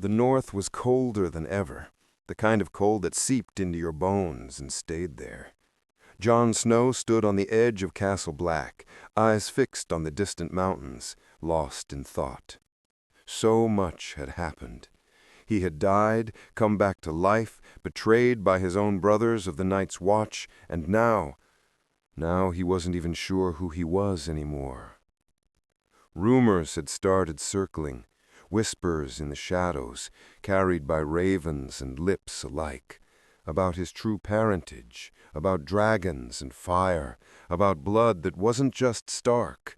The north was colder than ever, the kind of cold that seeped into your bones and stayed there. Jon Snow stood on the edge of Castle Black, eyes fixed on the distant mountains, lost in thought. So much had happened. He had died, come back to life, betrayed by his own brothers of the Night's Watch, and now he wasn't even sure who he was anymore. Rumors had started circling, whispers in the shadows, carried by ravens and lips alike, about his true parentage, about dragons and fire, about blood that wasn't just Stark.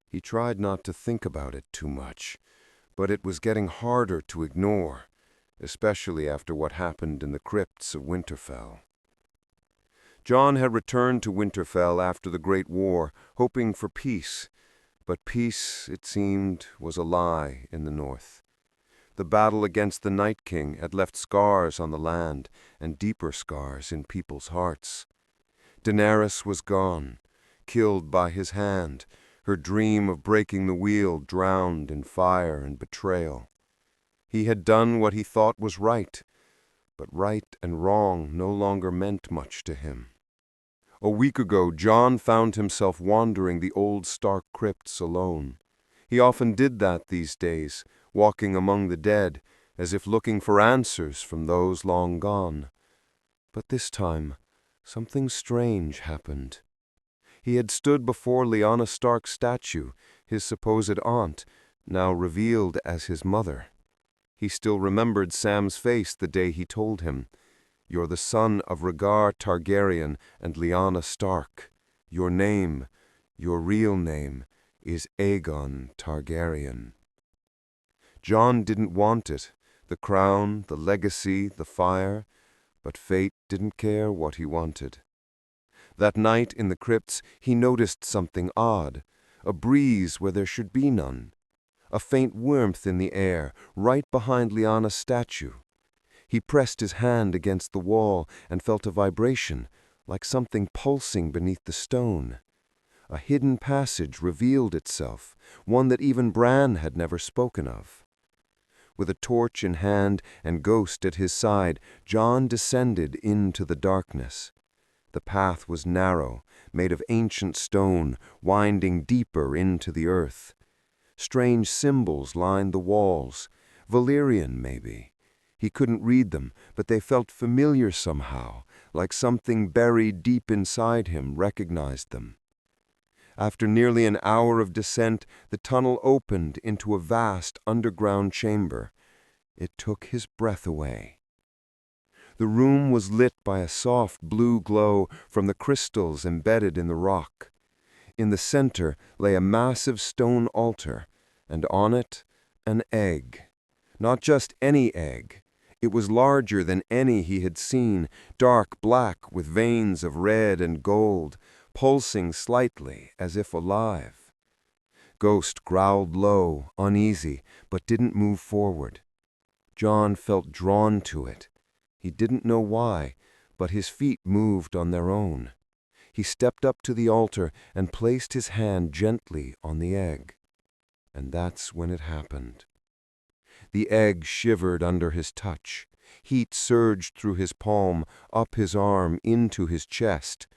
He tried not to think about it too much, but it was getting harder to ignore, especially after what happened in the crypts of Winterfell. Jon had returned to Winterfell after the Great War, hoping for peace, but peace, it seemed, was a lie in the north. The battle against the Night King had left scars on the land, and deeper scars in people's hearts. Daenerys was gone, killed by his hand, her dream of breaking the wheel drowned in fire and betrayal. He had done what he thought was right, but right and wrong no longer meant much to him. A week ago, Jon found himself wandering the old Stark crypts alone. He often did that these days, walking among the dead, as if looking for answers from those long gone. But this time, something strange happened. He had stood before Lyanna Stark's statue, his supposed aunt, now revealed as his mother. He still remembered Sam's face the day he told him, "You're the son of Rhaegar Targaryen and Lyanna Stark. Your name, your real name, is Aegon Targaryen." Jon didn't want it, the crown, the legacy, the fire, but fate didn't care what he wanted. That night in the crypts he noticed something odd, a breeze where there should be none, a faint warmth in the air right behind Lyanna's statue. He pressed his hand against the wall and felt a vibration, like something pulsing beneath the stone. A hidden passage revealed itself, one that even Bran had never spoken of. With a torch in hand and Ghost at his side, Jon descended into the darkness. The path was narrow, made of ancient stone, winding deeper into the earth. Strange symbols lined the walls, Valyrian maybe. He couldn't read them, but they felt familiar somehow, like something buried deep inside him recognized them. After nearly an hour of descent, the tunnel opened into a vast underground chamber. It took his breath away. The room was lit by a soft blue glow from the crystals embedded in the rock. In the center lay a massive stone altar, and on it, an egg. Not just any egg. It was larger than any he had seen, dark black with veins of red and gold, pulsing slightly as if alive. Ghost growled low, uneasy, but didn't move forward. Jon felt drawn to it. He didn't know why, but his feet moved on their own. He stepped up to the altar and placed his hand gently on the egg. And that's when it happened. The egg shivered under his touch. Heat surged through his palm, up his arm, into his chest.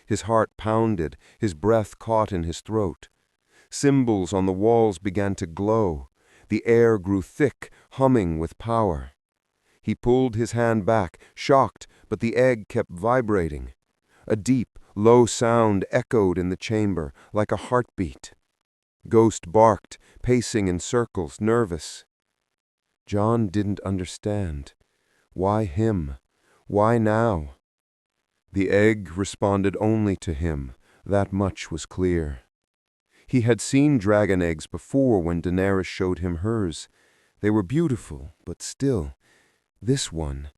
His heart pounded, his breath caught in his throat. Symbols on the walls began to glow. The air grew thick, humming with power. He pulled his hand back, shocked, but the egg kept vibrating. A deep, low sound echoed in the chamber, like a heartbeat. Ghost barked, pacing in circles, nervous. Jon didn't understand. Why him? Why now? The egg responded only to him. That much was clear. He had seen dragon eggs before when Daenerys showed him hers. They were beautiful, but still, this one,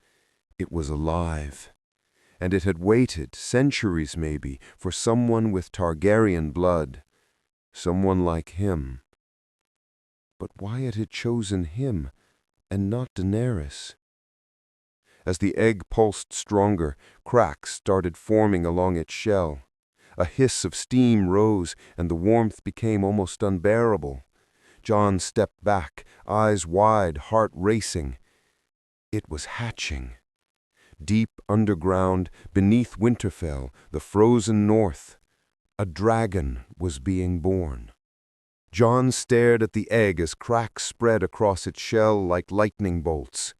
it was alive. And it had waited, centuries maybe, for someone with Targaryen blood. Someone like him. But why it had chosen him, and not Daenerys? As the egg pulsed stronger, cracks started forming along its shell. A hiss of steam rose, and the warmth became almost unbearable. John stepped back, eyes wide, heart racing. It was hatching. Deep underground, beneath Winterfell, the frozen north, a dragon was being born. John stared at the egg as cracks spread across its shell like lightning bolts.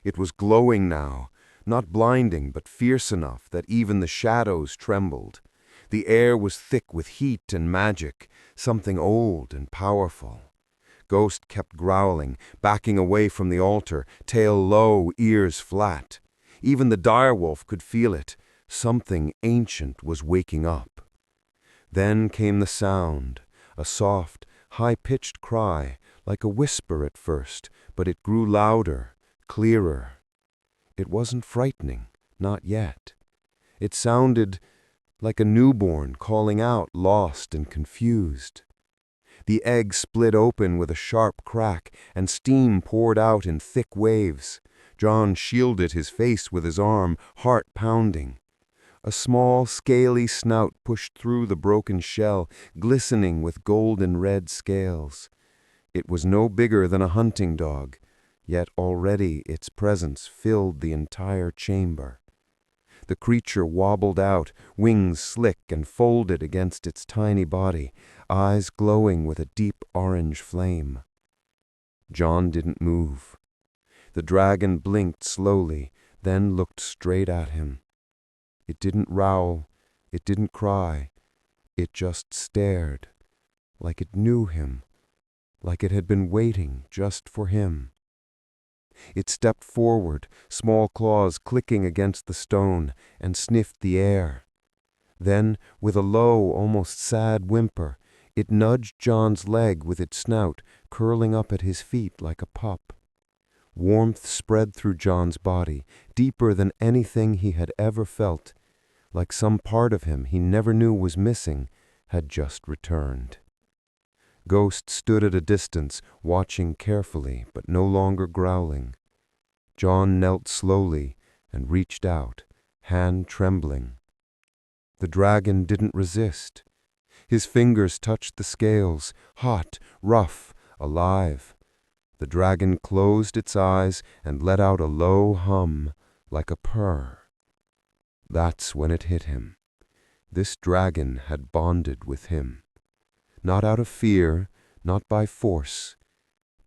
It was glowing now, not blinding but fierce enough that even the shadows trembled. The air was thick with heat and magic, something old and powerful. Ghost kept growling, backing away from the altar, tail low, ears flat. Even the direwolf could feel it. Something ancient was waking up. Then came the sound, a soft, high-pitched cry, like a whisper at first, but it grew louder, clearer. It wasn't frightening, not yet. It sounded like a newborn calling out, lost and confused. The egg split open with a sharp crack, and steam poured out in thick waves. John shielded his face with his arm, heart pounding. A small, scaly snout pushed through the broken shell, glistening with golden red scales. It was no bigger than a hunting dog, yet already its presence filled the entire chamber. The creature wobbled out, wings slick and folded against its tiny body, eyes glowing with a deep orange flame. John didn't move. The dragon blinked slowly, then looked straight at him. It didn't growl, it didn't cry, it just stared, like it knew him, like it had been waiting just for him. It stepped forward, small claws clicking against the stone, and sniffed the air. Then, with a low, almost sad whimper, it nudged John's leg with its snout, curling up at his feet like a pup. Warmth spread through John's body, deeper than anything he had ever felt, like some part of him he never knew was missing had just returned. Ghost stood at a distance, watching carefully, but no longer growling. John knelt slowly and reached out, hand trembling. The dragon didn't resist. His fingers touched the scales, hot, rough, alive. The dragon closed its eyes and let out a low hum, like a purr. That's when it hit him. This dragon had bonded with him. Not out of fear, not by force.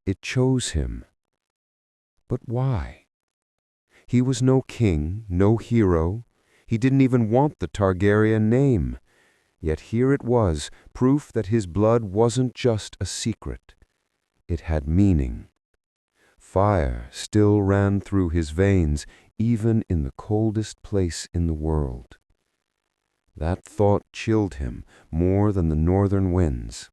It chose him. But why? He was no king, no hero. He didn't even want the Targaryen name. Yet here it was, proof that his blood wasn't just a secret. It had meaning. Fire still ran through his veins, even in the coldest place in the world. That thought chilled him more than the northern winds.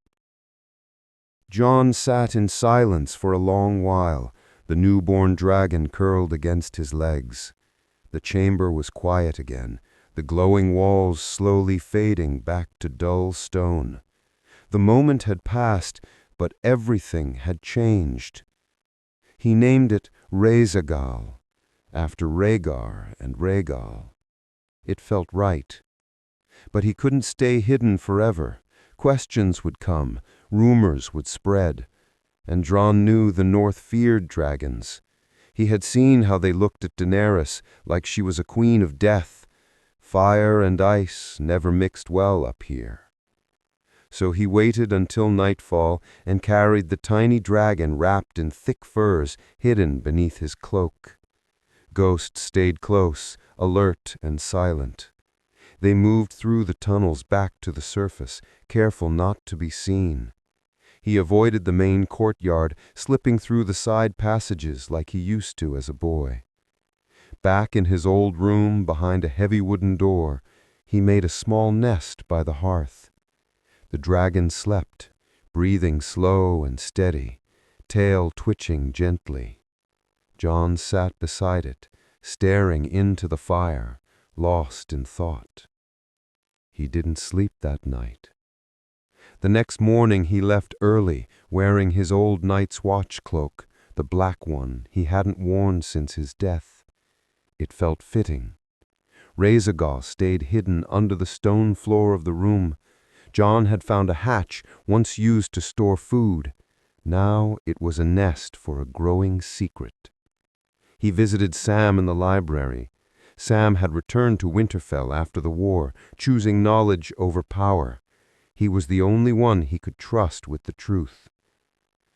John sat in silence for a long while, the newborn dragon curled against his legs. The chamber was quiet again, the glowing walls slowly fading back to dull stone. The moment had passed, but everything had changed. He named it Rhaezagal, after Rhaegar and Rhaegal. It felt right. But he couldn't stay hidden forever. Questions would come, rumors would spread. And Jon knew the North feared dragons. He had seen how they looked at Daenerys like she was a queen of death. Fire and ice never mixed well up here. So he waited until nightfall and carried the tiny dragon wrapped in thick furs hidden beneath his cloak. Ghost stayed close, alert and silent. They moved through the tunnels back to the surface, careful not to be seen. He avoided the main courtyard, slipping through the side passages like he used to as a boy. Back in his old room, behind a heavy wooden door, he made a small nest by the hearth. The dragon slept, breathing slow and steady, tail twitching gently. Jon sat beside it, staring into the fire, lost in thought. He didn't sleep that night. The next morning he left early, wearing his old Night's Watch cloak, the black one he hadn't worn since his death. It felt fitting. Rhaezagal stayed hidden under the stone floor of the room. Jon had found a hatch once used to store food. Now it was a nest for a growing secret. He visited Sam in the library. Sam had returned to Winterfell after the war, choosing knowledge over power. He was the only one he could trust with the truth.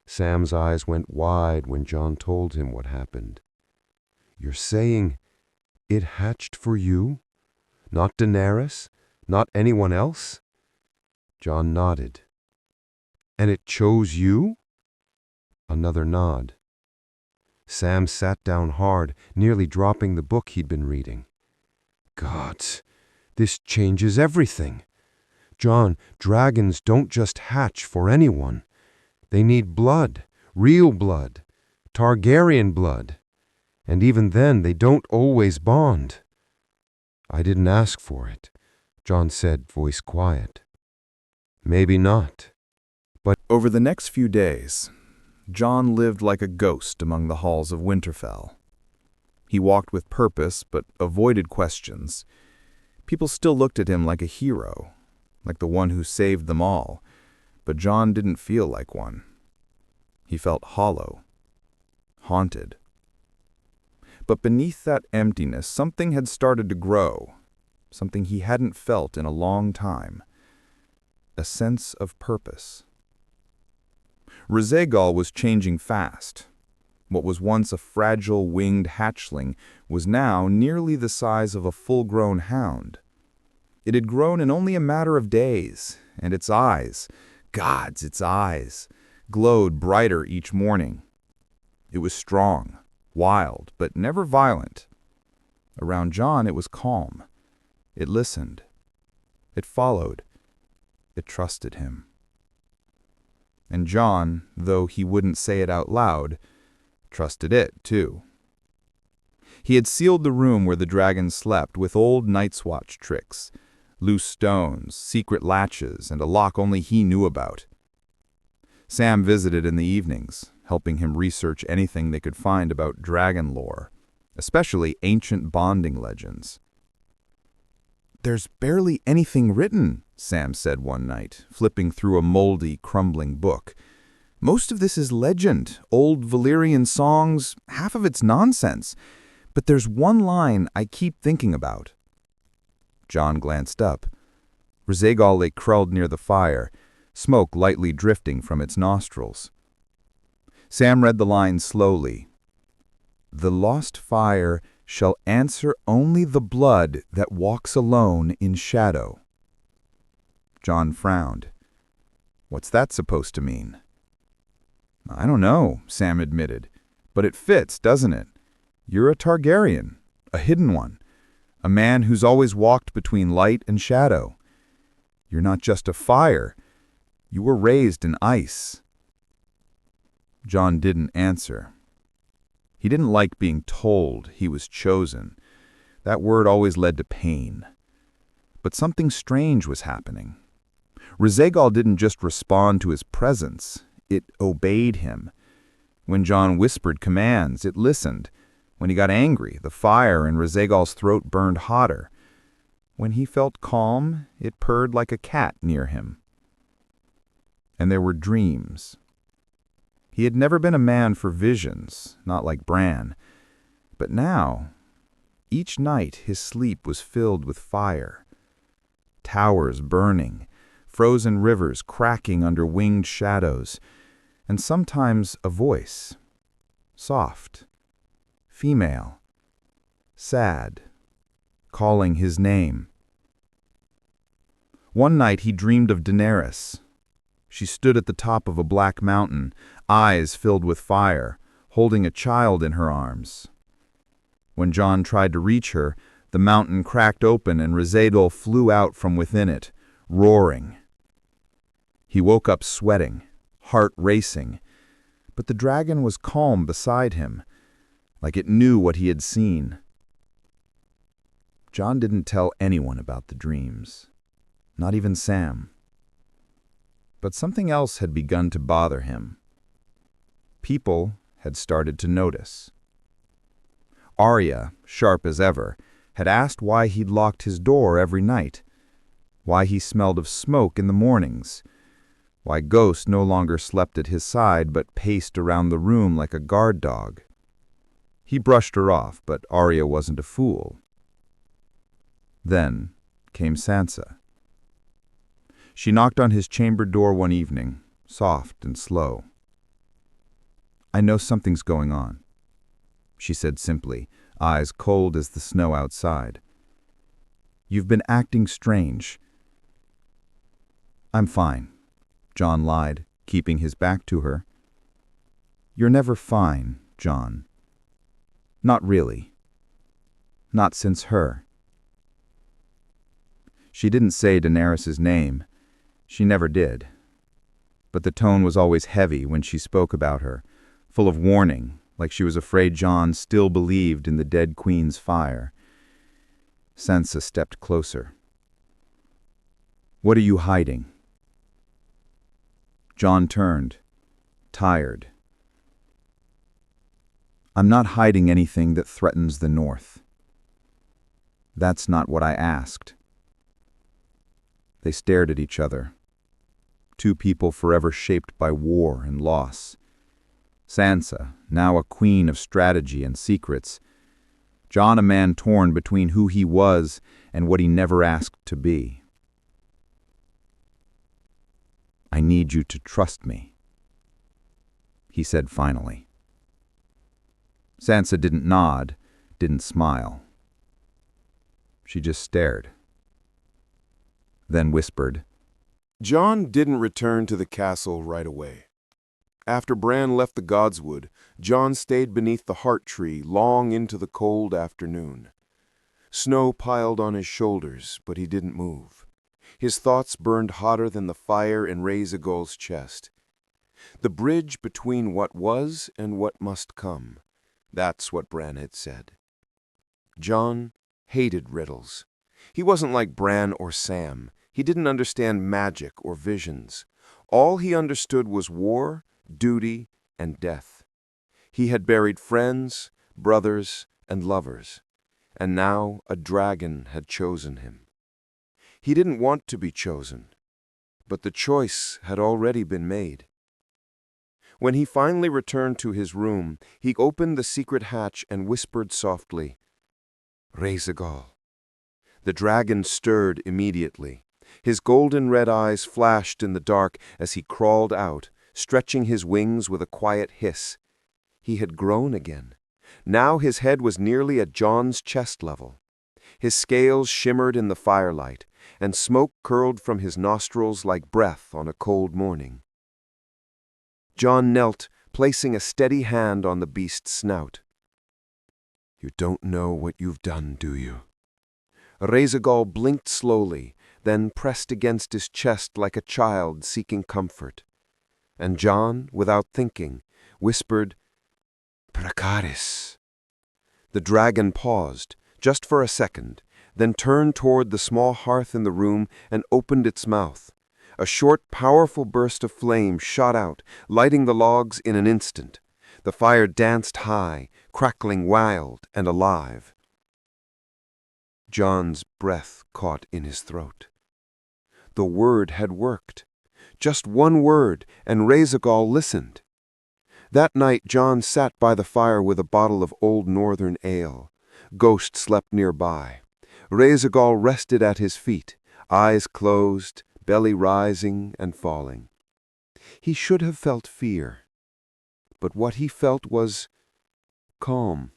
Sam's eyes went wide when Jon told him what happened. "You're saying it hatched for you? Not Daenerys? Not anyone else?" Jon nodded. "And it chose you?" Another nod. Sam sat down hard, nearly dropping the book he'd been reading. "Gods, this changes everything. Jon, dragons don't just hatch for anyone. They need blood, real blood, Targaryen blood. And even then, they don't always bond." "I didn't ask for it," Jon said, voice quiet. "Maybe not." But over the next few days, Jon lived like a ghost among the halls of Winterfell. He walked with purpose, but avoided questions. People still looked at him like a hero, like the one who saved them all, but Jon didn't feel like one. He felt hollow, haunted. But beneath that emptiness, something had started to grow, something he hadn't felt in a long time. A sense of purpose. Rhaegal was changing fast. What was once a fragile winged hatchling was now nearly the size of a full-grown hound. It had grown in only a matter of days, and its eyes, gods, its eyes, glowed brighter each morning. It was strong, wild, but never violent. Around Jon it was calm. It listened. It followed. It trusted him. And Jon, though he wouldn't say it out loud, trusted it, too. He had sealed the room where the dragon slept with old Night's Watch tricks, loose stones, secret latches, and a lock only he knew about. Sam visited in the evenings, helping him research anything they could find about dragon lore, especially ancient bonding legends. "There's barely anything written," Sam said one night, flipping through a moldy, crumbling book. "Most of this is legend, old Valyrian songs, half of it's nonsense. But there's one line I keep thinking about." Jon glanced up. Rhaegal lay curled near the fire, smoke lightly drifting from its nostrils. Sam read the line slowly. "The lost fire shall answer only the blood that walks alone in shadow." Jon frowned. "What's that supposed to mean?" "I don't know," Sam admitted. "But it fits, doesn't it? You're a Targaryen, a hidden one, a man who's always walked between light and shadow. You're not just a fire. You were raised in ice." Jon didn't answer. He didn't like being told he was chosen. That word always led to pain. But something strange was happening. Rhaegal didn't just respond to his presence, it obeyed him. When Jon whispered commands, it listened. When he got angry, the fire in Rhaegal's throat burned hotter. When he felt calm, it purred like a cat near him. And there were dreams. He had never been a man for visions, not like Bran. But now, each night his sleep was filled with fire. Towers burning, frozen rivers cracking under winged shadows, and sometimes a voice, soft, female, sad, calling his name. One night he dreamed of Daenerys. She stood at the top of a black mountain, eyes filled with fire, holding a child in her arms. When Jon tried to reach her, the mountain cracked open and Rhaegal flew out from within it, roaring. He woke up sweating, heart racing, but the dragon was calm beside him, like it knew what he had seen. Jon didn't tell anyone about the dreams, not even Sam. But something else had begun to bother him. People had started to notice. Arya, sharp as ever, had asked why he'd locked his door every night, why he smelled of smoke in the mornings, Why, Ghost no longer slept at his side but paced around the room like a guard dog. He brushed her off, but Arya wasn't a fool. Then came Sansa. She knocked on his chamber door one evening, soft and slow. "I know something's going on," she said simply, eyes cold as the snow outside. "You've been acting strange." "I'm fine," Jon lied, keeping his back to her. "You're never fine, Jon. Not really. Not since her." She didn't say Daenerys's name. She never did. But the tone was always heavy when she spoke about her, full of warning, like she was afraid Jon still believed in the dead queen's fire. Sansa stepped closer. "What are you hiding?" Jon turned, tired. "I'm not hiding anything that threatens the North. That's not what I asked." They stared at each other. Two people forever shaped by war and loss. Sansa, now a queen of strategy and secrets. Jon, a man torn between who he was and what he never asked to be. "I need you to trust me," he said finally. Sansa didn't nod, didn't smile. She just stared. Then whispered, Jon didn't return to the castle right away. After Bran left the Godswood, Jon stayed beneath the heart tree long into the cold afternoon. Snow piled on his shoulders, but he didn't move. His thoughts burned hotter than the fire in Rhaezygal's chest. The bridge between what was and what must come. That's what Bran had said. Jon hated riddles. He wasn't like Bran or Sam. He didn't understand magic or visions. All he understood was war, duty, and death. He had buried friends, brothers, and lovers, and now a dragon had chosen him. He didn't want to be chosen, but the choice had already been made. When he finally returned to his room, he opened the secret hatch and whispered softly, "Rhaezygal." The dragon stirred immediately. His golden red eyes flashed in the dark as he crawled out, stretching his wings with a quiet hiss. He had grown again. Now his head was nearly at Jon's chest level. His scales shimmered in the firelight, and smoke curled from his nostrils like breath on a cold morning. Jon knelt, placing a steady hand on the beast's snout. "You don't know what you've done, do you?" Rhaezygal blinked slowly, then pressed against his chest like a child seeking comfort. And Jon, without thinking, whispered, "Dracarys." The dragon paused, just for a second, then turned toward the small hearth in the room and opened its mouth. A short, powerful burst of flame shot out, lighting the logs in an instant. The fire danced high, crackling wild and alive. Jon's breath caught in his throat. The word had worked. Just one word, and Rhaezygal listened. That night Jon sat by the fire with a bottle of old northern ale. Ghost slept nearby. Rhaezygal rested at his feet, eyes closed, belly rising and falling. He should have felt fear, but what he felt was calm.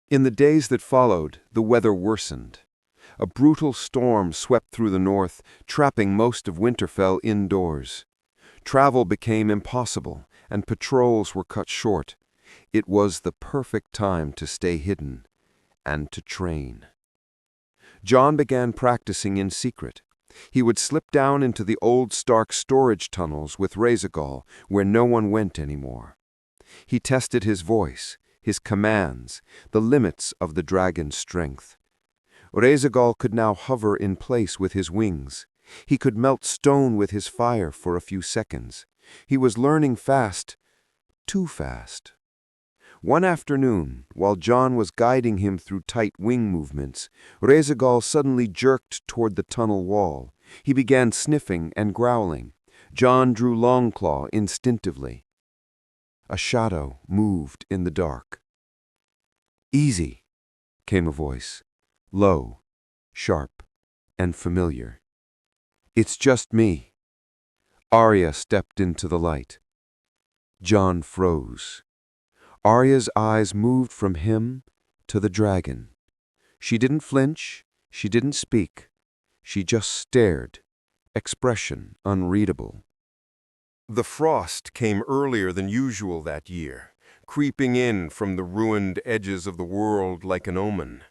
In the days that followed, the weather worsened. A brutal storm swept through the north, trapping most of Winterfell indoors. Travel became impossible, and patrols were cut short. It was the perfect time to stay hidden and to train. Jon began practicing in secret. He would slip down into the old Stark storage tunnels with Rhaezygal, where no one went anymore. He tested his voice, his commands, the limits of the dragon's strength. Rhaezygal could now hover in place with his wings. He could melt stone with his fire for a few seconds. He was learning fast, too fast. One afternoon, while Jon was guiding him through tight wing movements, Rhaezygal suddenly jerked toward the tunnel wall. He began sniffing and growling. Jon drew Longclaw instinctively. A shadow moved in the dark. "Easy," came a voice, low, sharp, and familiar. "It's just me." Arya stepped into the light. Jon froze. Arya's eyes moved from him to the dragon. She didn't flinch, she didn't speak. She just stared, expression unreadable. The frost came earlier than usual that year, creeping in from the ruined edges of the world like an omen.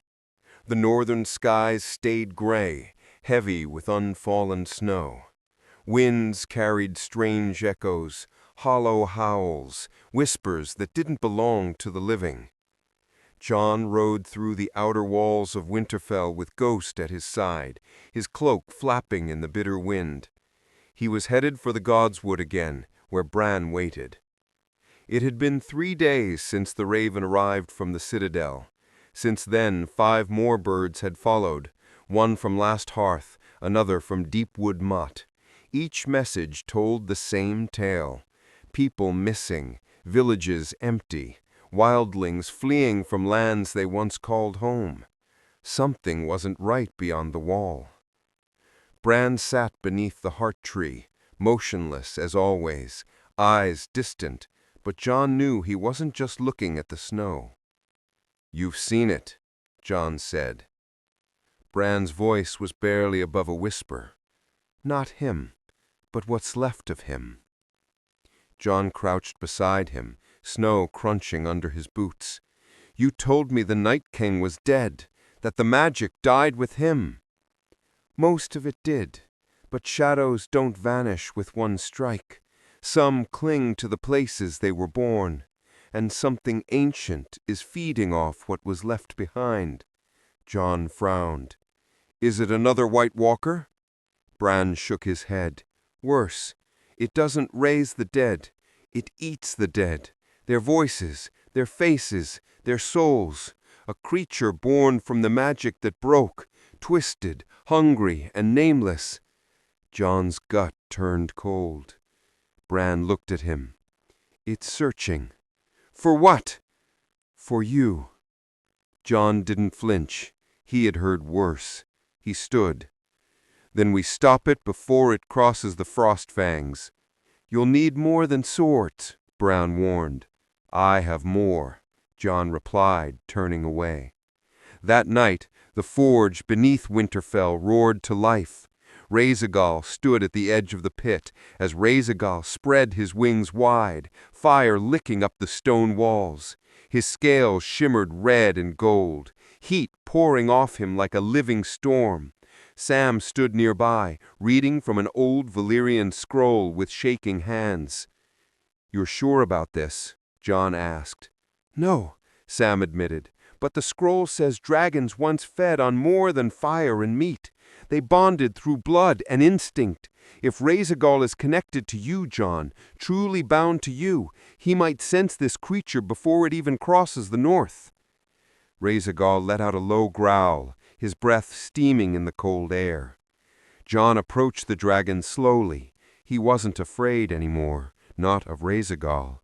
The northern skies stayed gray, heavy with unfallen snow. Winds carried strange echoes, hollow howls, whispers that didn't belong to the living. Jon rode through the outer walls of Winterfell with Ghost at his side, his cloak flapping in the bitter wind. He was headed for the Godswood again, where Bran waited. It had been 3 days since the raven arrived from the citadel. Since then 5 more birds had followed, one from Last Hearth, another from Deepwood Motte. Each message told the same tale. People missing, villages empty, wildlings fleeing from lands they once called home. Something wasn't right beyond the wall. Bran sat beneath the heart tree, motionless as always, eyes distant, but Jon knew he wasn't just looking at the snow. "You've seen it," Jon said. Bran's voice was barely above a whisper. Not him, but what's left of him. Jon crouched beside him, snow crunching under his boots. "You told me the Night King was dead, that the magic died with him." "Most of it did, but shadows don't vanish with one strike. Some cling to the places they were born, and something ancient is feeding off what was left behind." Jon frowned. "Is it another White Walker?" Bran shook his head. "Worse. It doesn't raise the dead. It eats the dead. Their voices, their faces, their souls. A creature born from the magic that broke, twisted, hungry, and nameless." Jon's gut turned cold. Bran looked at him. "It's searching." "For what?" "For you." Jon didn't flinch. He had heard worse. He stood. "Then we stop it before it crosses the frost fangs." "You'll need more than swords," Bran warned. "I have more," Jon replied, turning away. That night, the forge beneath Winterfell roared to life. Rhaegal stood at the edge of the pit, as Rhaegal spread his wings wide, fire licking up the stone walls. His scales shimmered red and gold, heat pouring off him like a living storm. Sam stood nearby, reading from an old Valyrian scroll with shaking hands. "You're sure about this?" Jon asked. "No," Sam admitted, "but the scroll says dragons once fed on more than fire and meat. They bonded through blood and instinct. If Rhaegal is connected to you, Jon, truly bound to you, he might sense this creature before it even crosses the north." Rhaegal let out a low growl, his breath steaming in the cold air. Jon approached the dragon slowly. He wasn't afraid anymore, not of Rhaegal.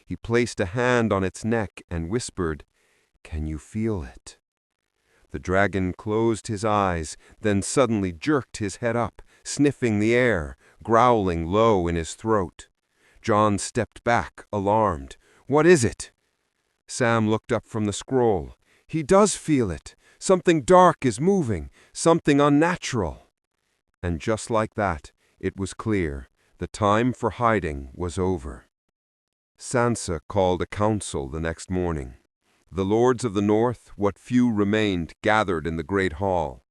He placed a hand on its neck and whispered, "Can you feel it?" The dragon closed his eyes, then suddenly jerked his head up, sniffing the air, growling low in his throat. Jon stepped back, alarmed. "What is it?" Sam looked up from the scroll. "He does feel it. Something dark is moving, something unnatural." And just like that, it was clear. The time for hiding was over. Sansa called a council the next morning. The lords of the north, what few remained, gathered in the great hall.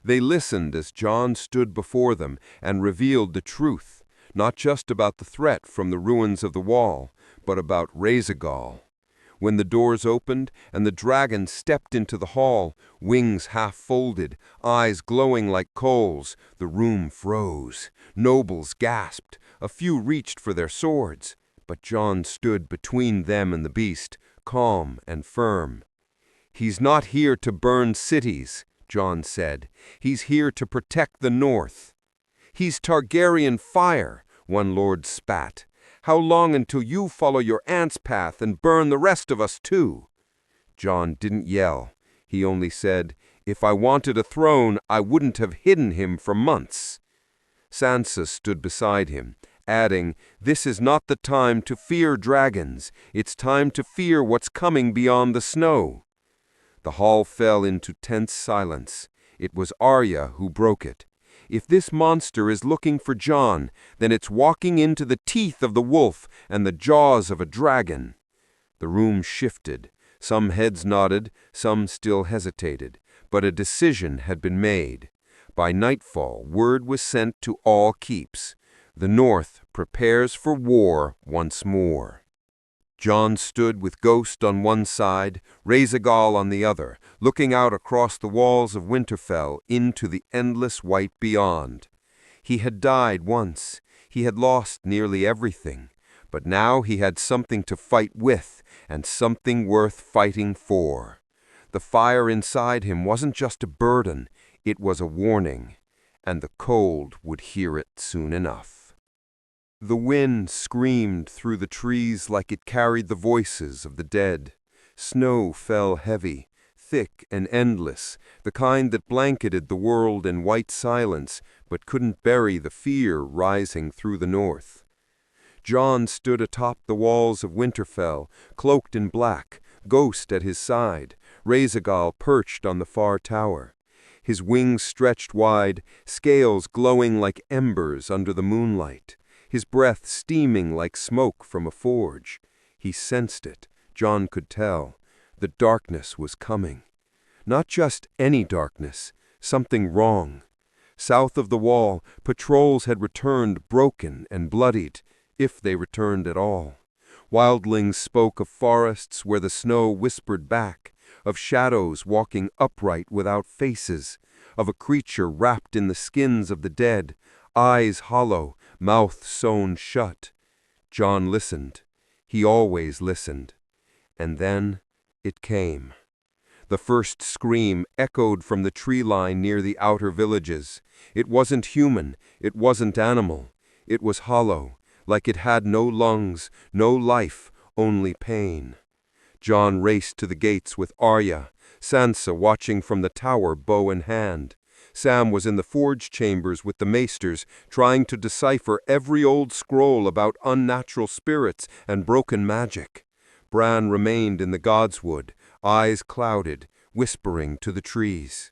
They listened as Jon stood before them and revealed the truth, not just about the threat from the ruins of the wall, but about Rhaegal. When the doors opened and the dragon stepped into the hall, wings half folded, eyes glowing like coals, the room froze. Nobles gasped. A few reached for their swords, but Jon stood between them and the beast, calm and firm. "He's not here to burn cities," Jon said. "He's here to protect the north." "He's Targaryen fire," one lord spat. "How long until you follow your aunt's path and burn the rest of us too?" Jon didn't yell. He only said, "If I wanted a throne, I wouldn't have hidden him for months." Sansa stood beside him, adding, "This is not the time to fear dragons. It's time to fear what's coming beyond the snow." The hall fell into tense silence. It was Arya who broke it. "If this monster is looking for Jon, then it's walking into the teeth of the wolf and the jaws of a dragon." The room shifted. Some heads nodded, some still hesitated, but a decision had been made. By nightfall, word was sent to all keeps. The North prepares for war once more. Jon stood with Ghost on one side, Rhaegal on the other, looking out across the walls of Winterfell into the endless white beyond. He had died once. He had lost nearly everything. But now he had something to fight with, and something worth fighting for. The fire inside him wasn't just a burden, it was a warning, and the cold would hear it soon enough. The wind screamed through the trees like it carried the voices of the dead. Snow fell heavy, thick and endless, the kind that blanketed the world in white silence but couldn't bury the fear rising through the north. Jon stood atop the walls of Winterfell, cloaked in black, Ghost at his side, Rhaegal perched on the far tower. His wings stretched wide, scales glowing like embers under the moonlight, his breath steaming like smoke from a forge. He sensed it, Jon could tell. The darkness was coming. Not just any darkness, something wrong. South of the wall, patrols had returned broken and bloodied, if they returned at all. Wildlings spoke of forests where the snow whispered back, of shadows walking upright without faces, of a creature wrapped in the skins of the dead, eyes hollow, mouth sewn shut. Jon listened. He always listened. And then it came. The first scream echoed from the tree line near the outer villages. It wasn't human, it wasn't animal. It was hollow, like it had no lungs, no life, only pain. Jon raced to the gates with Arya, Sansa watching from the tower, bow in hand. Sam was in the forge chambers with the maesters, trying to decipher every old scroll about unnatural spirits and broken magic. Bran remained in the godswood, eyes clouded, whispering to the trees.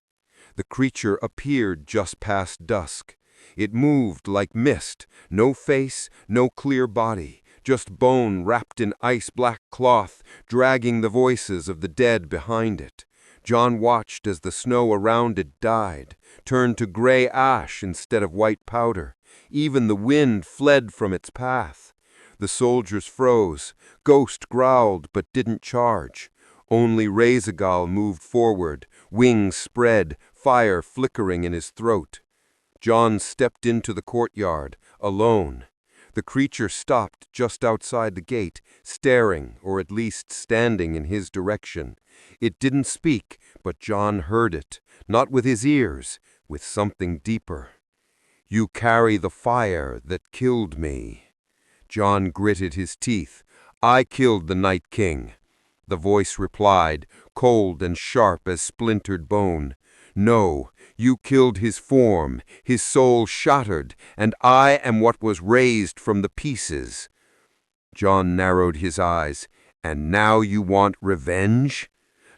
The creature appeared just past dusk. It moved like mist, no face, no clear body, just bone wrapped in ice-black cloth, dragging the voices of the dead behind it. Jon watched as the snow around it died, turned to gray ash instead of white powder. Even the wind fled from its path. The soldiers froze. Ghost growled but didn't charge. Only Rhaegal moved forward, wings spread, fire flickering in his throat. Jon stepped into the courtyard, alone. The creature stopped just outside the gate, staring, or at least standing in his direction. It didn't speak, but Jon heard it, not with his ears, with something deeper. "You carry the fire that killed me." Jon gritted his teeth. "I killed the Night King." The voice replied, cold and sharp as splintered bone. "No, you killed his form, his soul shattered, and I am what was raised from the pieces." Jon narrowed his eyes. "And now you want revenge?"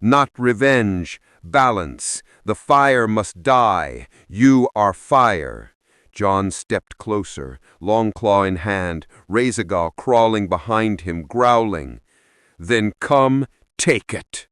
"Not revenge, balance. The fire must die. You are fire." Jon stepped closer, Longclaw in hand, Rhaegal crawling behind him, growling. "Then come, take it."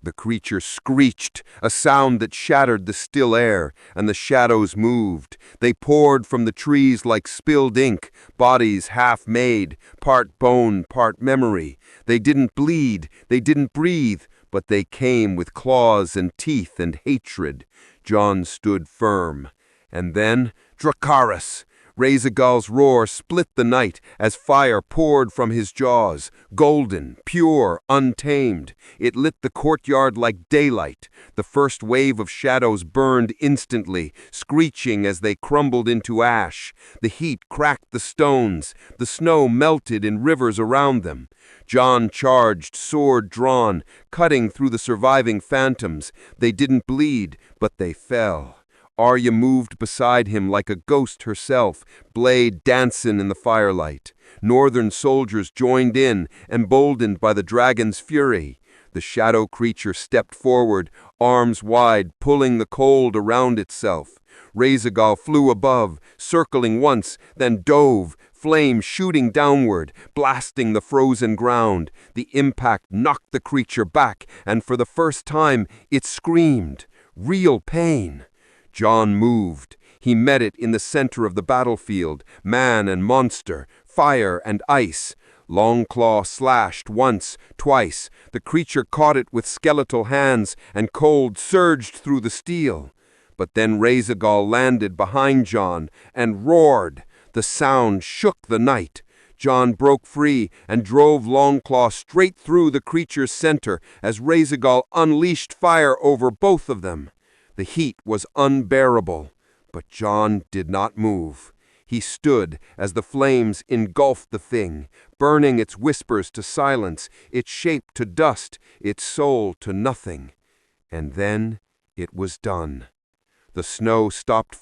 The creature screeched, a sound that shattered the still air, and the shadows moved. They poured from the trees like spilled ink, bodies half-made, part bone, part memory. They didn't bleed, they didn't breathe, but they came with claws and teeth and hatred. Jon stood firm. And then, Dracarys! Razagul's roar split the night as fire poured from his jaws, golden, pure, untamed. It lit the courtyard like daylight. The first wave of shadows burned instantly, screeching as they crumbled into ash. The heat cracked the stones. The snow melted in rivers around them. Jon charged, sword drawn, cutting through the surviving phantoms. They didn't bleed, but they fell. Arya moved beside him like a ghost herself, blade dancing in the firelight. Northern soldiers joined in, emboldened by the dragon's fury. The shadow creature stepped forward, arms wide, pulling the cold around itself. Razagul flew above, circling once, then dove, flame shooting downward, blasting the frozen ground. The impact knocked the creature back, and for the first time it screamed. Real pain. Jon moved. He met it in the center of the battlefield, man and monster, fire and ice. Longclaw slashed once, twice. The creature caught it with skeletal hands, and cold surged through the steel. But then Razagul landed behind Jon and roared. The sound shook the night. Jon broke free and drove Longclaw straight through the creature's center as Razagul unleashed fire over both of them. The heat was unbearable, but Jon did not move. He stood as the flames engulfed the thing, burning its whispers to silence, its shape to dust, its soul to nothing. And then it was done. The snow stopped